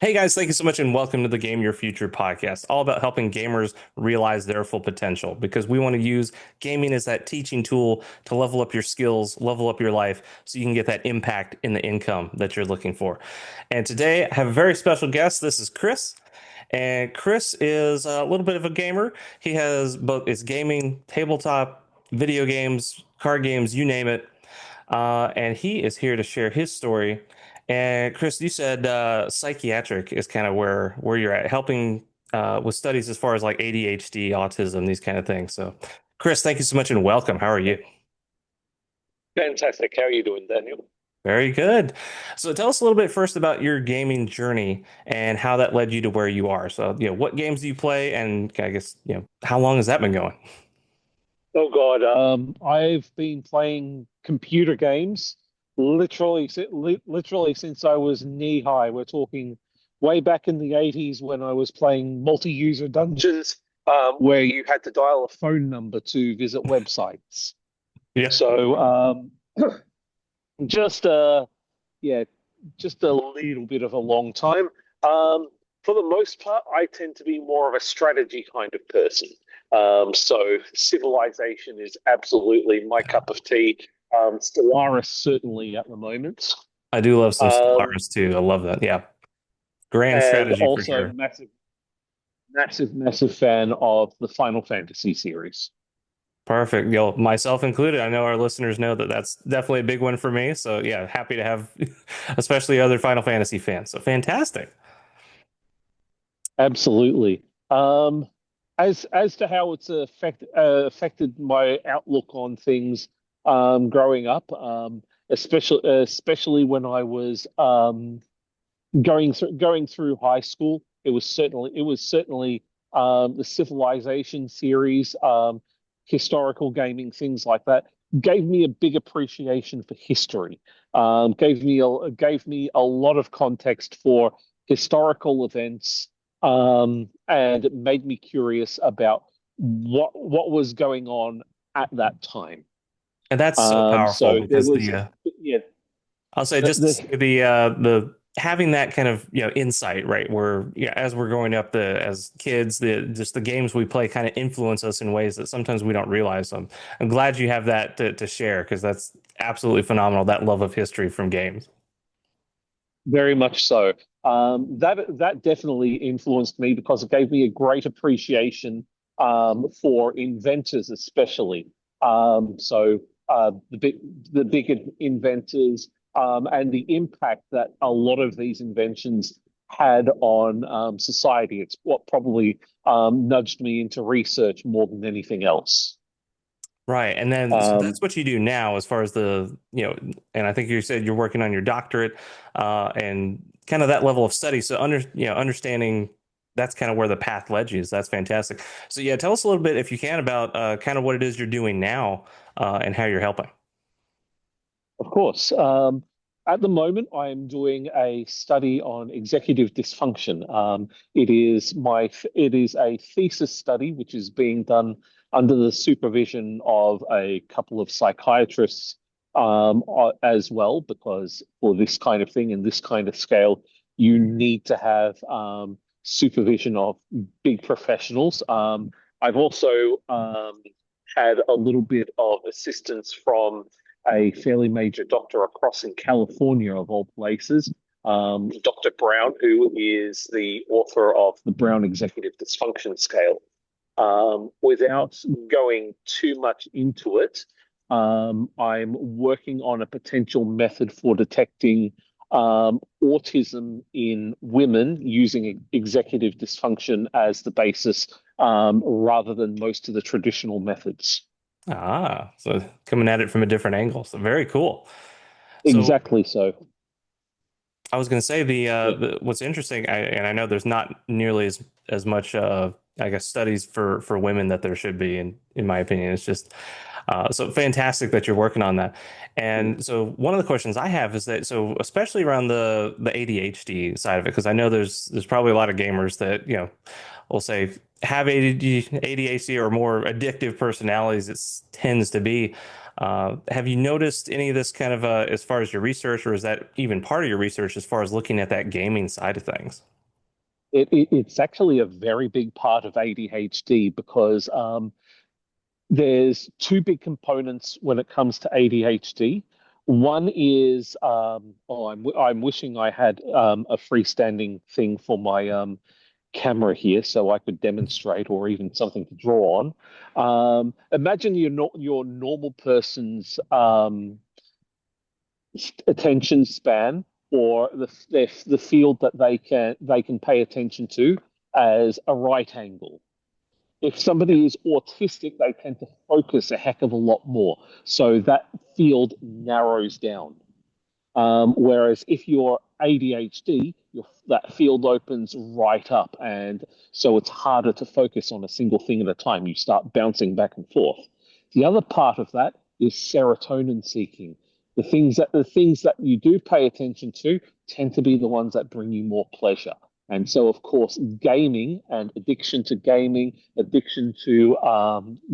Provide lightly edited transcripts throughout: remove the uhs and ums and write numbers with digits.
Hey guys, thank you so much and welcome to the Game Your Future podcast, all about helping gamers realize their full potential because we want to use gaming as that teaching tool to level up your skills, level up your life so you can get that impact in the income that you're looking for. And today I have a very special guest. This is Chris. And Chris is a little bit of a gamer. He has both is gaming, tabletop, video games, card games, you name it. And he is here to share his story. And Chris, you said psychiatric is kind of where you're at, helping with studies as far as like ADHD, autism, these kind of things. So, Chris, thank you so much and welcome. How are you? Fantastic. How are you doing, Daniel? Very good. So, tell us a little bit first about your gaming journey and how that led you to where you are. So, what games do you play, and I guess how long has that been going? Oh God, I've been playing computer games literally since I was knee high. We're talking way back in the 80s when I was playing multi-user dungeons, where you had to dial a phone number to visit websites. Yeah. So, just yeah, just a little bit of a long time. For the most part, I tend to be more of a strategy kind of person. So Civilization is absolutely my cup of tea. Stellaris certainly at the moment. I do love some Um, Stellaris too. I love that. Yeah. Grand and strategy for also sure. massive fan of the Final Fantasy series. Perfect. Myself included. I know our listeners know that that's definitely a big one for me. So yeah, happy to have especially other Final Fantasy fans. So fantastic. Absolutely. As to how it's affected my outlook on things growing up, especially when I was going through high school, it was certainly the Civilization series, historical gaming, things like that, gave me a big appreciation for history. Gave me a lot of context for historical events, and it made me curious about what was going on at that time. And that's so powerful So there because was, yeah, I'll say the, just to the say the having that kind of insight, right? Where as we're growing up the as kids, the just the games we play kind of influence us in ways that sometimes we don't realize. So I'm glad you have that to share because that's absolutely phenomenal, that love of history from games. Very much so. That definitely influenced me because it gave me a great appreciation for inventors, especially. The big inventors, and the impact that a lot of these inventions had on society. It's what probably nudged me into research more than anything else. Right. And then so Um, that's what you do now as far as and I think you said you're working on your doctorate and kind of that level of study. So understanding that's kind of where the path led you. So that's fantastic. So yeah, tell us a little bit if you can about kind of what it is you're doing now and how you're helping. Of course. At the moment, I am doing a study on executive dysfunction. It is a thesis study which is being done under the supervision of a couple of psychiatrists, as well, because for this kind of thing and this kind of scale, you need to have supervision of big professionals. I've also had a little bit of assistance from a fairly major doctor across in California, of all places, Dr. Brown, who is the author of the Brown Executive Dysfunction Scale. Without going too much into it, I'm working on a potential method for detecting autism in women using executive dysfunction as the basis, rather than most of the traditional methods. So coming at it from a different angle. So very cool. So Exactly so. I was going to say Yeah. what's interesting, and I know there's not nearly as much I guess studies for women that there should be, in my opinion. It's just so fantastic that you're working on that. And so one of the questions I have is that so especially around the ADHD side of it, because I know there's probably a lot of gamers that will say have ADHD or more addictive personalities. It tends to be. Have you noticed any of this kind of as far as your research, or is that even part of your research as far as looking at that gaming side of things? It's actually a very big part of ADHD because there's two big components when it comes to ADHD. One is, I'm wishing I had a freestanding thing for my camera here so I could demonstrate or even something to draw on. Imagine your normal person's attention span or the field that they can pay attention to as a right angle. If somebody is autistic, they tend to focus a heck of a lot more. So that field narrows down. Whereas if you're ADHD, that field opens right up. And so it's harder to focus on a single thing at a time. You start bouncing back and forth. The other part of that is serotonin seeking. The things that you do pay attention to tend to be the ones that bring you more pleasure. And so, of course, gaming and addiction to gaming, addiction to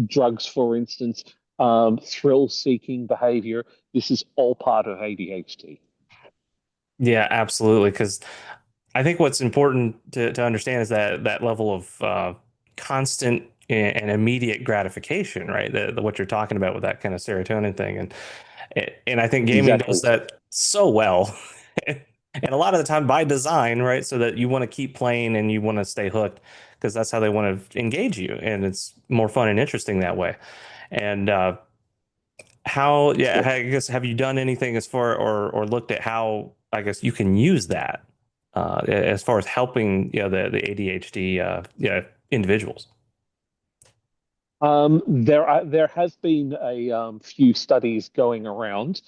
drugs, for instance, thrill-seeking behavior, this is all part of ADHD. Yeah, absolutely. Because I think what's important to understand is that that level of constant and immediate gratification, right? What you're talking about with that kind of serotonin thing, and I think gaming does Exactly. that so well, and a lot of the time by design, right? So that you want to keep playing and you want to stay hooked because that's how they want to engage you, and it's more fun and interesting that way. And yeah, I guess, have you done anything as far or looked at how, I guess, you can use that as far as helping, the ADHD, individuals? There has been a few studies going around.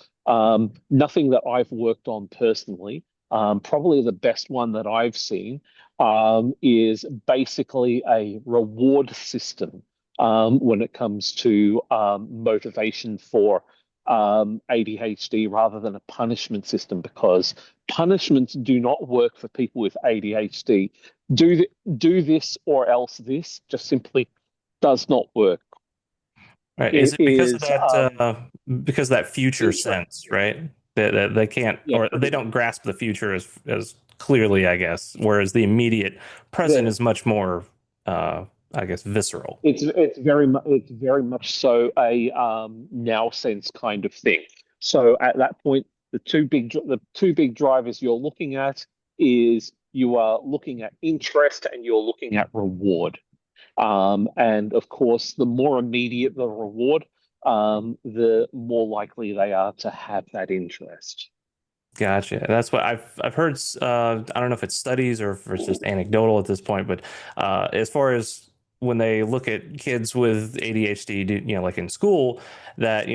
Nothing that I've worked on personally. Probably the best one that I've seen is basically a reward system when it comes to motivation for ADHD rather than a punishment system because punishments do not work for people with ADHD. Do this or else this just simply does not work. Right. Is It it is because of that future interest. sense, right? That they can't, Yeah, or they pretty don't much. grasp the future as clearly, I guess, whereas the immediate present The, is much more, I guess, visceral. it's very much so a now sense kind of thing. So at that point, the two big drivers you're looking at is you are looking at interest and you're looking at reward. And of course, the more immediate the reward, the more likely they are to have that interest. Gotcha. That's what I've heard. I don't know if it's studies or if it's just anecdotal at this point, but as far as when they look at kids with ADHD, like in school, that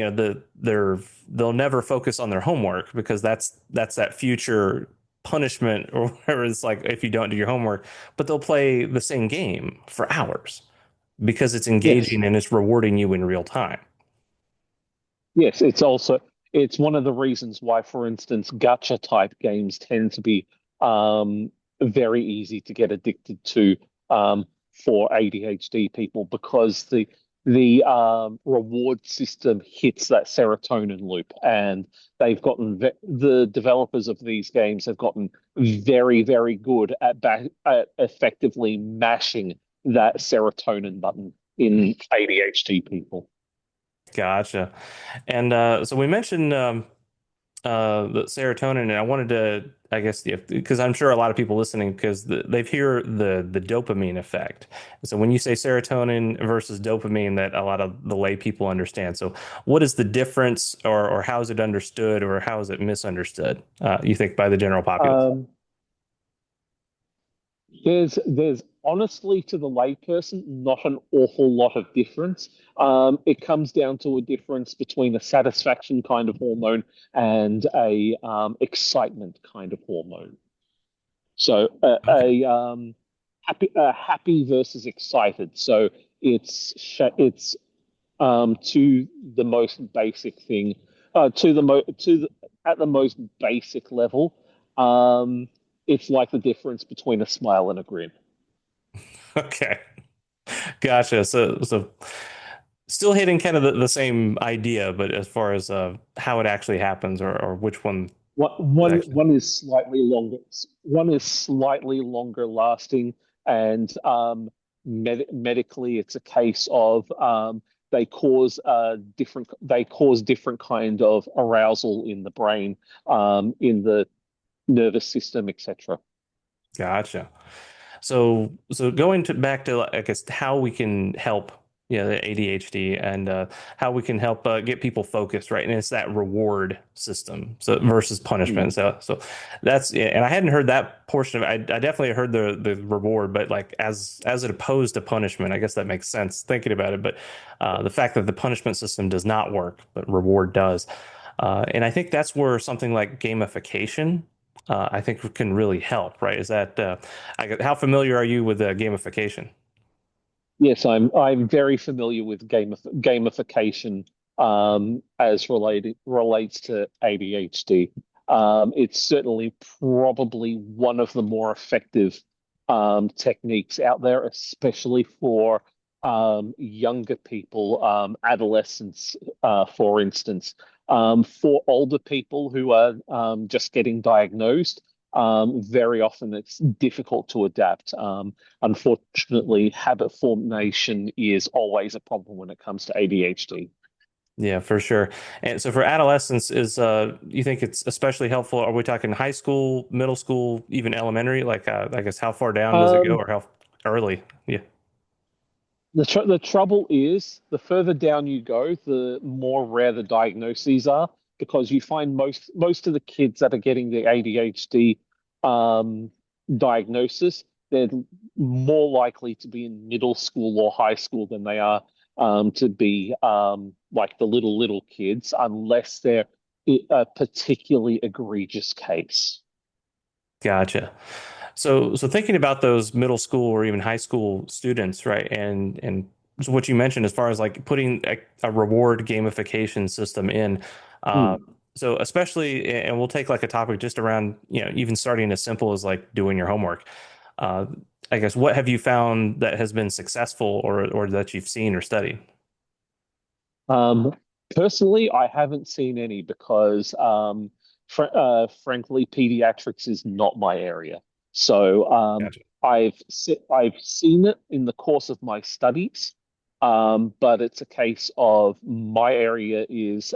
they'll never focus on their homework because that's that future punishment or whatever. It's like if you don't do your homework, but they'll play the same game for hours because it's Yes, engaging and it's rewarding you in real time. yes, it's one of the reasons why, for instance, gacha type games tend to be very easy to get addicted to for ADHD people because the reward system hits that serotonin loop, and the developers of these games have gotten very, very good at effectively mashing that serotonin button in ADHD people. Gotcha. And so we mentioned the serotonin, and I wanted to, I guess, because I'm sure a lot of people listening, because they've hear the dopamine effect. So when you say serotonin versus dopamine, that a lot of the lay people understand. So what is the difference, or how is it understood, or how is it misunderstood? You think by the general populace? Um, there's honestly to the layperson not an awful lot of difference. It comes down to a difference between a satisfaction kind of hormone and a excitement kind of hormone. So Okay. happy versus excited. So it's to the most basic thing, to the at the most basic level. It's like the difference between a smile and a grin. Okay. Gotcha. So still hitting kind of the same idea, but as far as how it actually happens or which one One actually. one is slightly longer. One is slightly longer lasting, and medically, it's a case of they cause different kind of arousal in the brain, in the nervous system, etc. Gotcha. So going to back to I guess how we can help the ADHD and how we can help get people focused, right? And it's that reward system so versus punishment. Mm. So that's yeah, and I hadn't heard that portion of it. I definitely heard the reward, but like as it opposed to punishment, I guess that makes sense thinking about it. But the fact that the punishment system does not work, but reward does. And I think that's where something like gamification I think can really help, right? Is that how familiar are you with gamification? Yes, I'm very familiar with gamification as relates to ADHD. It's certainly probably one of the more effective techniques out there, especially for younger people, adolescents, for instance. For older people who are just getting diagnosed, very often it's difficult to adapt. Unfortunately, habit formation is always a problem when it comes to ADHD. Yeah, for sure. And so for adolescents, is you think it's especially helpful? Are we talking high school, middle school, even elementary? Like, I guess how far down does it go, Um, or how early? Yeah, the trouble is, the further down you go, the more rare the diagnoses are, because you find most of the kids that are getting the ADHD um, diagnosis, they're more likely to be in middle school or high school than they are to be like the little kids, unless they're a particularly egregious case. gotcha. So thinking about those middle school or even high school students, right? And so what you mentioned as far as like putting a reward gamification system in, uh, Hmm. so especially, and we'll take like a topic just around, even starting as simple as like doing your homework. Uh, I guess what have you found that has been successful or that you've seen or studied? Um, Personally, I haven't seen any because, frankly, pediatrics is not my area. So Gotcha. I've seen it in the course of my studies, but it's a case of my area is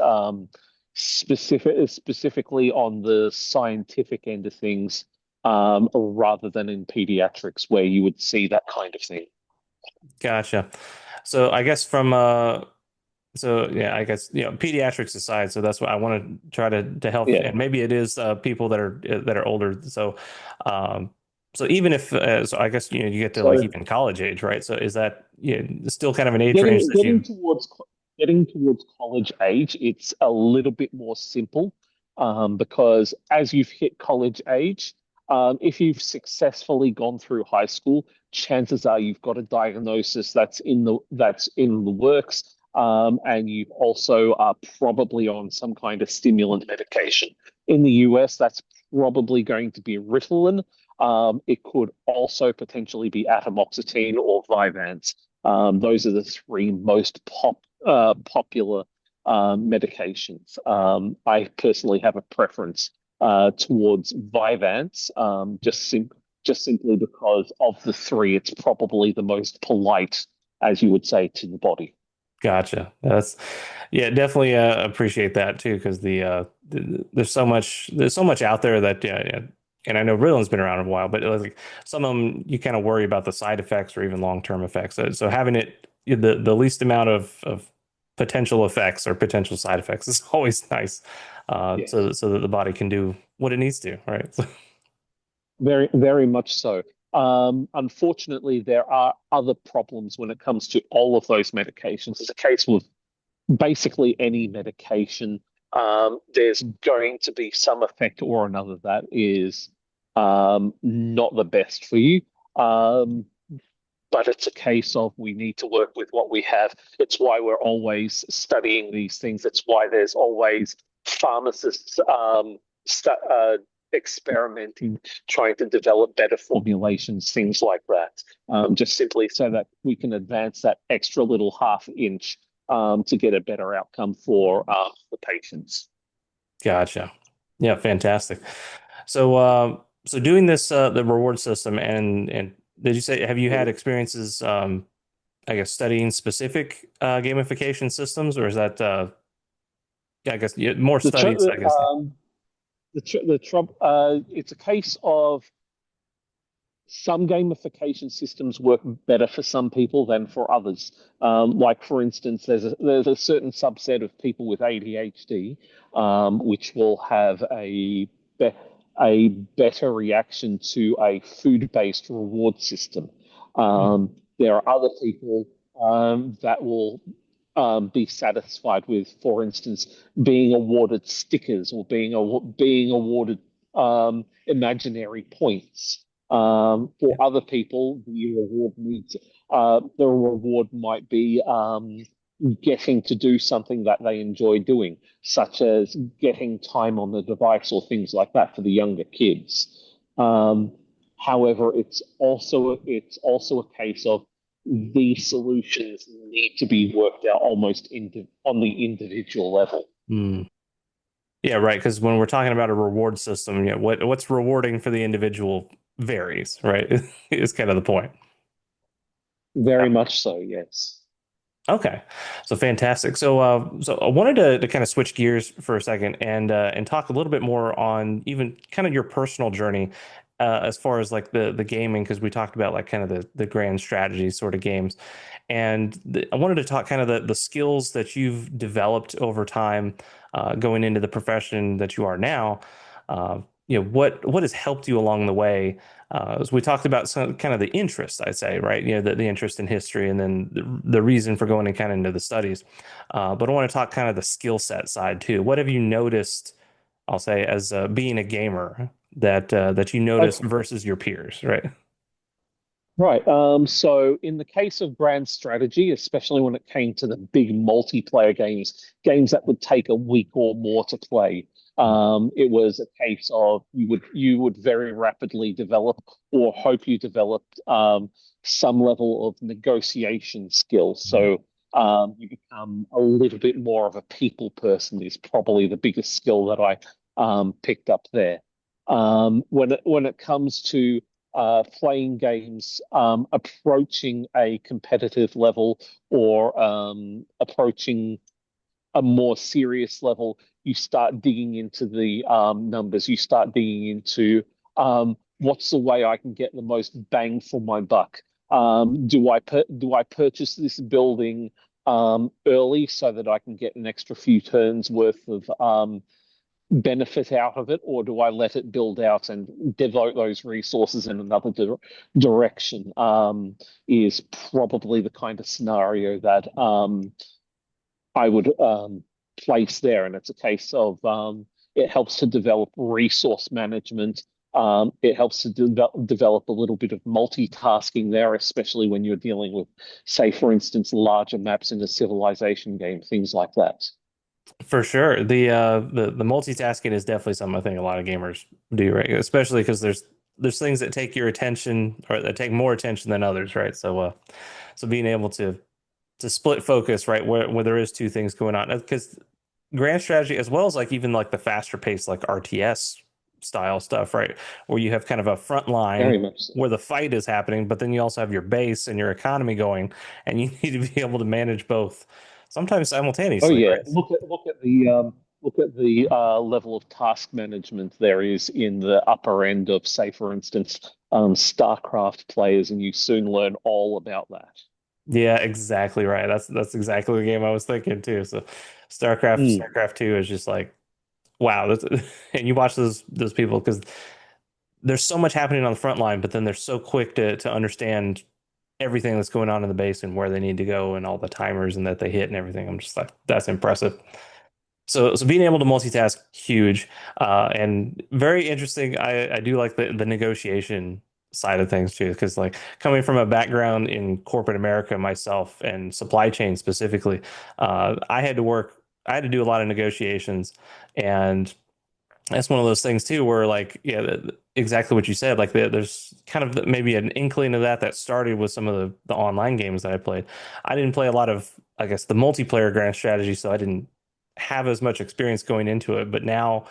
specifically on the scientific end of things, rather than in pediatrics where you would see that kind of thing. Gotcha. So I guess so yeah, I guess pediatrics aside, so that's what I want to try to help, Yeah. and maybe it is people that are older. Um, so even if so, I guess you get to like So even college age, right? So is that still kind of an age range getting that getting you towards getting towards college age, it's a little bit more simple, because as you've hit college age, if you've successfully gone through high school, chances are you've got a diagnosis that's in the works, and you also are probably on some kind of stimulant medication. In the US, that's probably going to be Ritalin. It could also potentially be atomoxetine or Vyvanse. Those are the three most popular medications. I personally have a preference towards Vyvanse, just simply because of the three, it's probably the most polite, as you would say, to the body. gotcha. That's yeah, definitely appreciate that too because there's so much out there that yeah. And I know Ritalin's been around a while, but like some of them you kind of worry about the side effects or even long-term effects. So having it the least amount of potential effects or potential side effects is always nice, Yes. so that the body can do what it needs to, right? Very, very much so. Unfortunately, there are other problems when it comes to all of those medications. It's a case with basically any medication. There's going to be some effect or another that is not the best for you. Um, but it's a case of we need to work with what we have. It's why we're always studying these things. It's why there's always pharmacists experimenting, trying to develop better formulations, things like that, just simply so that we can advance that extra little half inch to get a better outcome for the patients. Gotcha. Yeah, fantastic. So, so doing this, the reward system, and did you say have you had experiences, I guess, studying specific gamification systems, or is that, yeah, I guess, yeah, more The tr studies, I guess. the trouble it's a case of some gamification systems work better for some people than for others. Like for instance, there's a certain subset of people with ADHD, which will have be a better reaction to a food-based reward system. There are other people that will be satisfied with, for instance, being awarded stickers or being awarded imaginary points. For Yeah. other people, the reward might be getting to do something that they enjoy doing, such as getting time on the device or things like that for the younger kids. Um, However, it's also a case of these solutions need to be worked out almost on the individual level. Hmm. Yeah, right. Because when we're talking about a reward system, yeah, what's rewarding for the individual varies, right? Is kind of the point. Very much so, yes. Okay, so fantastic. So I wanted to kind of switch gears for a second and talk a little bit more on even kind of your personal journey as far as like the gaming, because we talked about like kind of the grand strategy sort of games, and I wanted to talk kind of the skills that you've developed over time going into the profession that you are now. Uh, what has helped you along the way? As we talked about some kind of the interest, I'd say, right? The interest in history and then the reason for going and kind of into the studies. But I want to talk kind of the skill set side too. What have you noticed, I'll say, as being a gamer that you notice Okay. versus your peers, right? Right. So in the case of brand strategy, especially when it came to the big multiplayer games that would take a week or more to play, it was a case of you would very rapidly develop or hope you developed some level of negotiation skills. So you become a little bit more of a people person is probably the biggest skill that I picked up there. When it comes to playing games, approaching a competitive level or approaching a more serious level, you start digging into the numbers. You start digging into what's the way I can get the most bang for my buck. Do I purchase this building early so that I can get an extra few turns worth of benefit out of it, or do I let it build out and devote those resources in another direction? Is probably the kind of scenario that I would place there. And it's a case of it helps to develop resource management. It helps to develop a little bit of multitasking there, especially when you're dealing with, say, for instance, larger maps in a civilization game, things like that. For sure. The multitasking is definitely something I think a lot of gamers do, right? Especially because there's things that take your attention or that take more attention than others, right? So being able to split focus, right, where there is two things going on. Because grand strategy, as well as like even like the faster pace, like RTS style stuff, right, where you have kind of a front line Very much so. where the fight is happening, but then you also have your base and your economy going, and you need to be able to manage both, sometimes Oh simultaneously, yeah, right? look at the level of task management there is in the upper end of, say, for instance, StarCraft players, and you soon learn all about that. Yeah, exactly right. That's exactly the game I was thinking too. So Mm. StarCraft 2 is just like wow. And you watch those people because there's so much happening on the front line, but then they're so quick to understand everything that's going on in the base and where they need to go and all the timers and that they hit and everything. I'm just like, that's impressive. So being able to multitask, huge, and very interesting. I do like the negotiation side of things too, because like coming from a background in corporate America myself and supply chain specifically, I had to do a lot of negotiations, and that's one of those things too, where like, yeah, exactly what you said. Like there's kind of maybe an inkling of that started with some of the online games that I played. I didn't play a lot of, I guess, the multiplayer grand strategy, so I didn't have as much experience going into it. But now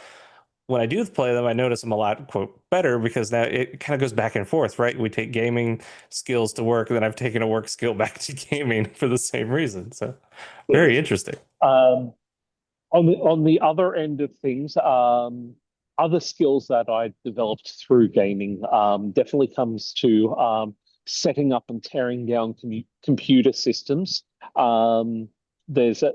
when I do play them, I notice them a lot, quote, better because now it kind of goes back and forth, right? We take gaming skills to work, and then I've taken a work skill back to gaming for the same reason. So very interesting. Um, on the other end of things, other skills that I developed through gaming definitely comes to setting up and tearing down computer systems. Um, there's a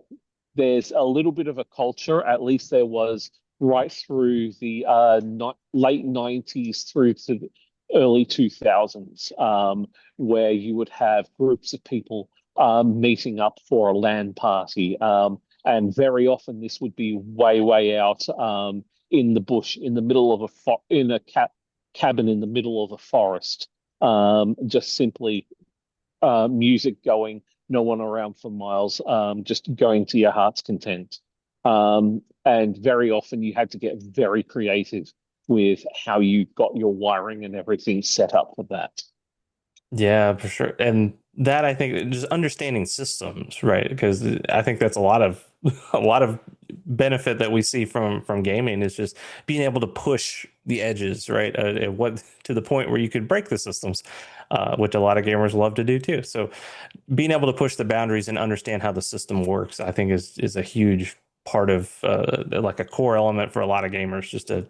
there's a little bit of a culture, at least there was right through the not late 90s through to the early 2000s, where you would have groups of people meeting up for a LAN party. And very often this would be way, way out in the bush, in the middle of in a cabin in the middle of a forest. Just simply music going, no one around for miles, just going to your heart's content. And very often you had to get very creative with how you got your wiring and everything set up for that. Yeah, for sure. And that I think just understanding systems, right? Because I think that's a lot of a lot of benefit that we see from gaming is just being able to push the edges, right? What to the point where you could break the systems, which a lot of gamers love to do too. So being able to push the boundaries and understand how the system works, I think is a huge part of like a core element for a lot of gamers, just to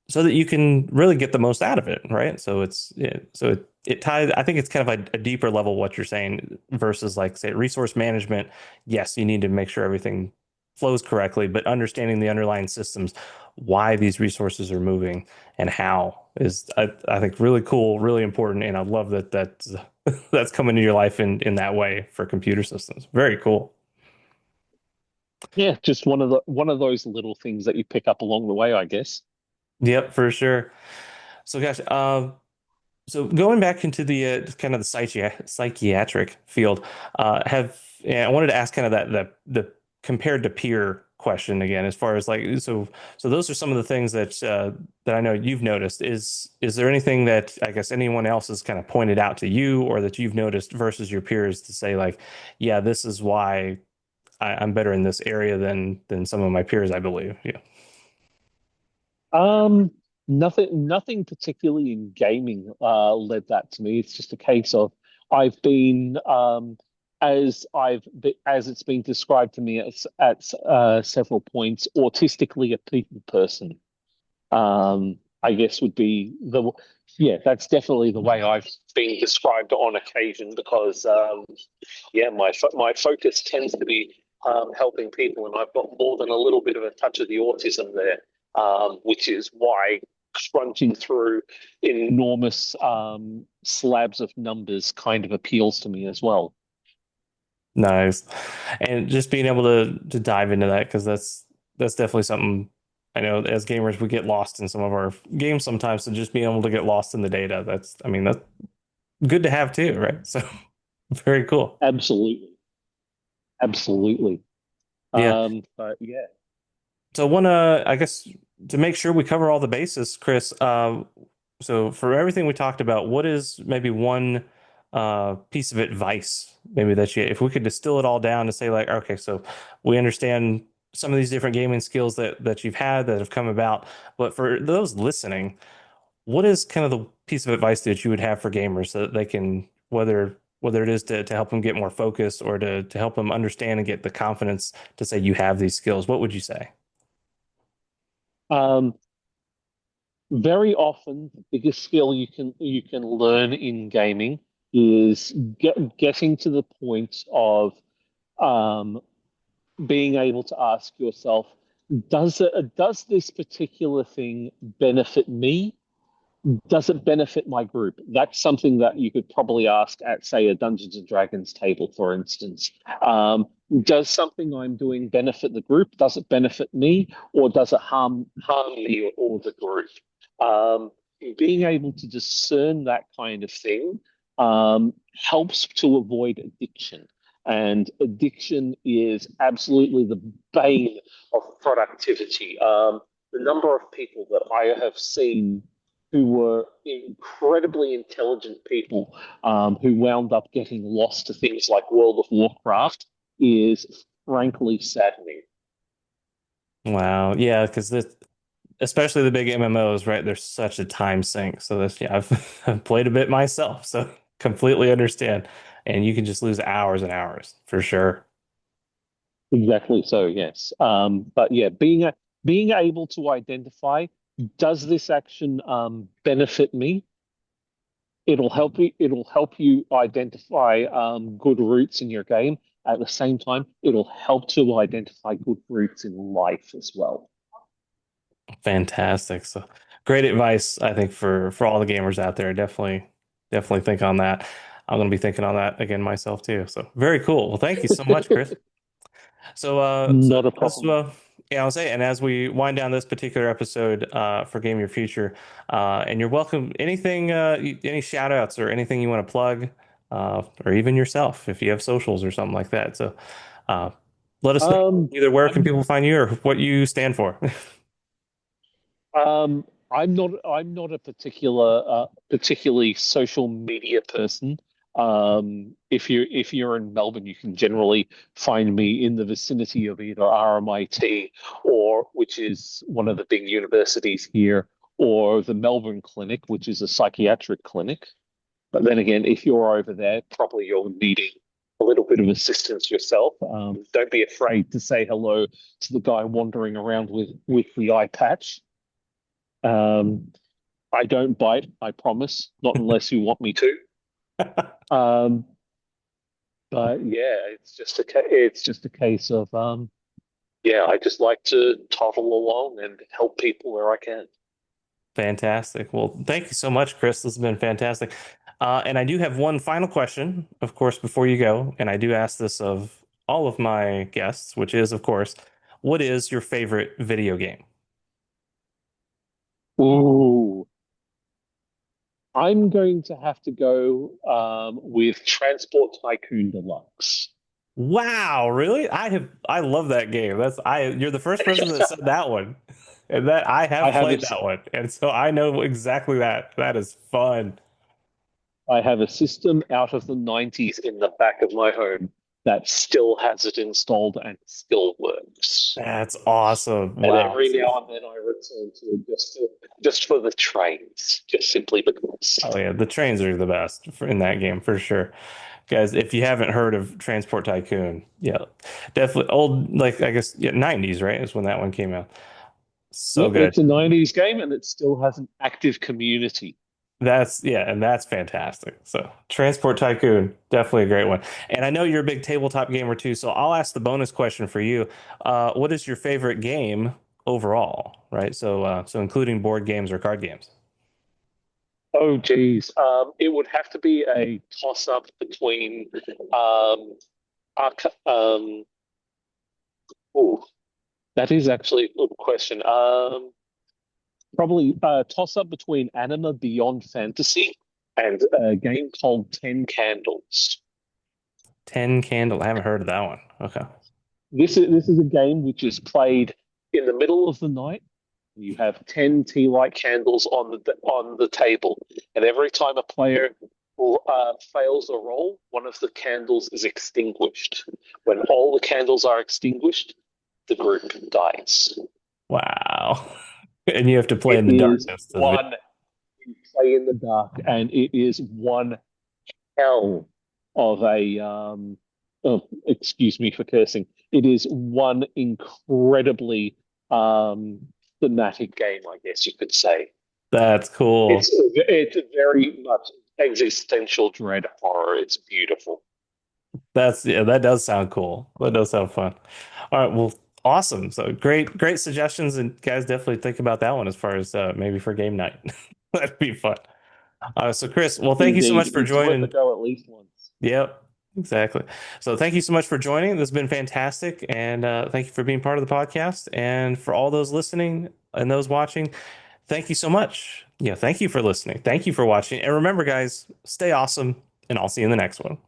so that you can really get the most out of it, right? So it's yeah, so it ties. I think it's kind of a deeper level what you're saying versus like say resource management. Yes, you need to make sure everything flows correctly, but understanding the underlying systems, why these resources are moving and how is I think really cool, really important, and I love that that's coming to your life in that way for computer systems. Very cool. Yeah, just one of those little things that you pick up along the way, I guess. Yep, for sure. So gosh, so going back into the kind of the psychiatric field, yeah, I wanted to ask kind of that the compared to peer question again, as far as like so those are some of the things that I know you've noticed. Is there anything that I guess anyone else has kind of pointed out to you or that you've noticed versus your peers to say like, yeah, this is why I'm better in this area than some of my peers, I believe. Yeah. Um, nothing particularly in gaming led that to me. It's just a case of I've been as it's been described to me at several points, autistically a people person. I guess would be the yeah, that's definitely the way I've been described on occasion because yeah, my focus tends to be helping people, and I've got more than a little bit of a touch of the autism there, which is why crunching through enormous slabs of numbers kind of appeals to me as well. Nice. And just being able to dive into that because that's definitely something I know as gamers we get lost in some of our games sometimes. So just being able to get lost in the data, that's I mean that's good to have too, right? So very cool. Absolutely, absolutely. Yeah. But yeah. So I want to I guess to make sure we cover all the bases, Chris, so for everything we talked about, what is maybe one piece of advice maybe that you if we could distill it all down to say like okay so we understand some of these different gaming skills that you've had that have come about but for those listening what is kind of the piece of advice that you would have for gamers so that they can whether it is to help them get more focused or to help them understand and get the confidence to say you have these skills what would you say? Um, Very often, the biggest skill you can learn in gaming is getting to the point of um, being able to ask yourself, does this particular thing benefit me? Does it benefit my group? That's something that you could probably ask at, say, a Dungeons and Dragons table, for instance. Does something I'm doing benefit the group? Does it benefit me, or does it harm me or the group? Um, Being able to discern that kind of thing helps to avoid addiction. And addiction is absolutely the bane of productivity. the number of people that I have seen who were incredibly intelligent people who wound up getting lost to things like World of Warcraft is frankly saddening. Wow. Yeah, because this, especially the big MMOs, right? There's such a time sink. So this, yeah, I've, I've played a bit myself, so completely understand. And you can just lose hours and hours for sure. Exactly so, yes. But yeah, being able to identify, does this action benefit me? It'll help you identify good routes in your game. At the same time, it'll help to identify good routes in life as well. Fantastic. So great advice, I think, for all the gamers out there. Definitely think on that. I'm going to be thinking on that again myself too. So very cool. Well, thank you so much, Chris. So Not a as problem. yeah, I'll say, and as we wind down this particular episode for Game Your Future, and you're welcome. Anything, any shout outs or anything you want to plug, or even yourself if you have socials or something like that. So uh, let us know Um, either where can I'm people find you or what you stand for. I'm not a particularly social media person. If you're in Melbourne, you can generally find me in the vicinity of either RMIT or which is one of the big universities here, or the Melbourne Clinic, which is a psychiatric clinic. But then again, if you're over there, probably you're needing a little bit of assistance yourself. Don't be afraid to say hello to the guy wandering around with the eye patch. Um, I don't bite, I promise, not unless you want me to. Um, but yeah, it's just a case of yeah, I just like to toddle along and help people where I can. Fantastic. Well, thank you so much, Chris. This has been fantastic. And I do have one final question, of course, before you go. And I do ask this of all of my guests, which is, of course, what is your favorite video game? Ooh, I'm going to have to go with Transport Tycoon Deluxe. Wow, really? I love that game. You're the first person that said that one. And that I I have have a played that one. And so I know exactly that. That is fun. I have a system out of the 90s in the back of my home that still has it installed and still works. That's awesome. And Wow. every now and then I return to it just for the trains, just simply because. Oh yeah, the trains are the best in that game for sure. Guys, if you haven't heard of Transport Tycoon, yeah, definitely old, like I guess yeah, 90s, right? Is when that one came out. So Yep, good. it's a 90s game and it still has an active community. That's yeah, and that's fantastic. So Transport Tycoon, definitely a great one. And I know you're a big tabletop gamer too, so I'll ask the bonus question for you. What is your favorite game overall, right? So including board games or card games. Oh, geez. It would have to be a toss up between um, oh, that is actually a good question. Probably a toss up between Anima Beyond Fantasy and a game called Ten Candles. 10 Candle. I haven't heard of that one. Okay. This is a game which is played in the middle of the night. You have 10 tea light candles on the table, and every time a player fails a roll, one of the candles is extinguished. When all the candles are extinguished, the group dies. Wow. And you have to play It in the is darkness. one you play in the dark, and it is one hell of a oh, excuse me for cursing. It is one incredibly thematic game, I guess you could say. That's cool. It's very much existential dread horror. It's beautiful. That's yeah, that does sound cool. That does sound fun. All right, well, awesome. So great suggestions, and guys, definitely think about that one as far as maybe for game night. That'd be fun. So Chris, well, thank you so much Indeed, for it's worth a joining. go at least once. Yep, exactly. So thank you so much for joining. This has been fantastic, and thank you for being part of the podcast. And for all those listening and those watching, thank you so much. Yeah, thank you for listening. Thank you for watching. And remember, guys, stay awesome, and I'll see you in the next one.